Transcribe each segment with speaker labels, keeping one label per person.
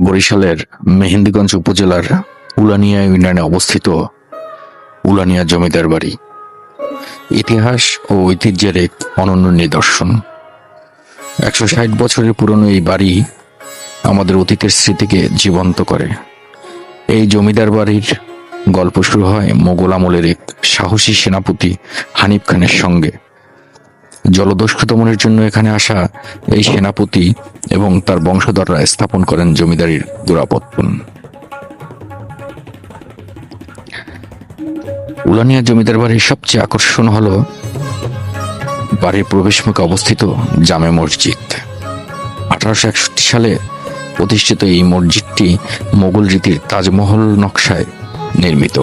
Speaker 1: বরিশালের মেহেন্দিগঞ্জ উপজেলার উলানিয়া ইউনিয়নে অবস্থিত উলানিয়া জমিদার বাড়ি ইতিহাস ও ঐতিহ্যের এক অনন্য নিদর্শন। 160 বছরের পুরনো এই বাড়ি আমাদের অতীতের স্মৃতিকে জীবন্ত করে। এই জমিদার বাড়ির গল্প শুরু হয় মোগল আমলের এক সাহসী সেনাপতি হানিফ খানের সঙ্গে। জলদস্যু দমনের জন্য এখানে আসা এই সেনাপতি এবং তার বংশধররা স্থাপন করেন জমিদারির গোড়াপত্তন। উলানিয়া জমিদার বাড়ির সবচেয়ে আকর্ষণ হলো বাড়ির প্রবেশমুখে অবস্থিত জামে মসজিদ। 1861 সালে প্রতিষ্ঠিত এই মসজিদটি মোগল রীতির তাজমহল নকশায় নির্মিত।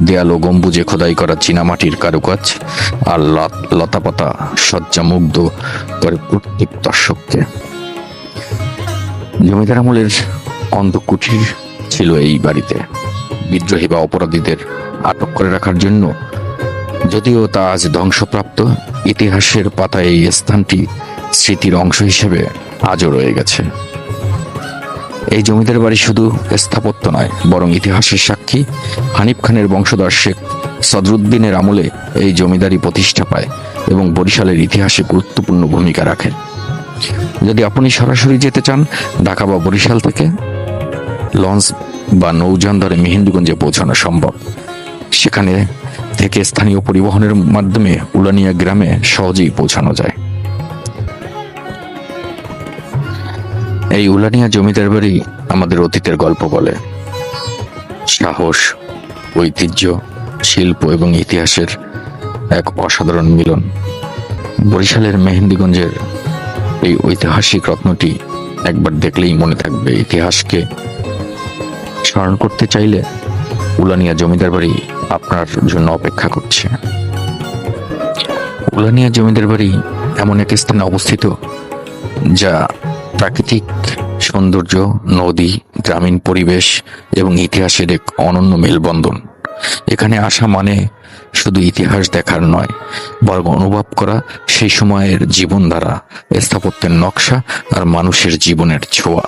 Speaker 1: দেয়াল ও গম্বুজে খোদাই করা চীনামাটির কারুকাজ আর লতাপাতা সজ্জা মুগ্ধ করে প্রত্যেক দর্শককে। জমিদার আমলের অন্ধকুঠির ছিল এই বাড়িতে বিদ্রোহী বা অপরাধীদের আটক করে রাখার জন্য। যদিও তা আজ ধ্বংসপ্রাপ্ত, ইতিহাসের পাতায় এই স্থানটি স্মৃতির অংশ হিসেবে আজও রয়ে গেছে। এই জমিদার বাড়ি শুধু স্থাপত্য নয়, বরং ইতিহাসের সাক্ষী। হানিফ খানের বংশধর শেখ সদরুদ্দিনের আমলে এই জমিদারি প্রতিষ্ঠা পায় এবং বরিশালের ইতিহাসে গুরুত্বপূর্ণ ভূমিকা রাখে। যদি আপনি সরাসরি যেতে চান, ঢাকা বা বরিশাল থেকে লঞ্চ বা নৌযান ধরে মেহেন্দিগঞ্জে পৌঁছানো সম্ভব। সেখানে থেকে স্থানীয় পরিবহনের মাধ্যমে উলানিয়া গ্রামে সহজেই পৌঁছানো যায়। এই উলানিয়া জমিদার বাড়ি আমাদের অতীতের গল্প বলে। সাহস, ঐতিহ্য, শিল্প এবং ইতিহাসের এক অসাধারণ মিলন। বরিশালের মেহেন্দিগঞ্জের এই ঐতিহাসিক রত্নটি একবার দেখলেই মনে থাকবে। ইতিহাসকে স্মরণ করতে চাইলে উলানিয়া জমিদার বাড়ি আপনার জন্য অপেক্ষা করছে। উলানিয়া জমিদার বাড়ি এমন এক স্থানে অবস্থিত যা প্রাকৃতিক সৌন্দর্য, নদী, গ্রামীণ পরিবেশ এবং ইতিহাসের এক অনন্য মেলবন্ধন। এখানে আসা মানে শুধু ইতিহাস দেখার নয়, বরং অনুভব করা সেই সময়ের জীবনধারা, স্থাপত্যের নকশা আর মানুষের জীবনের ছোঁয়া।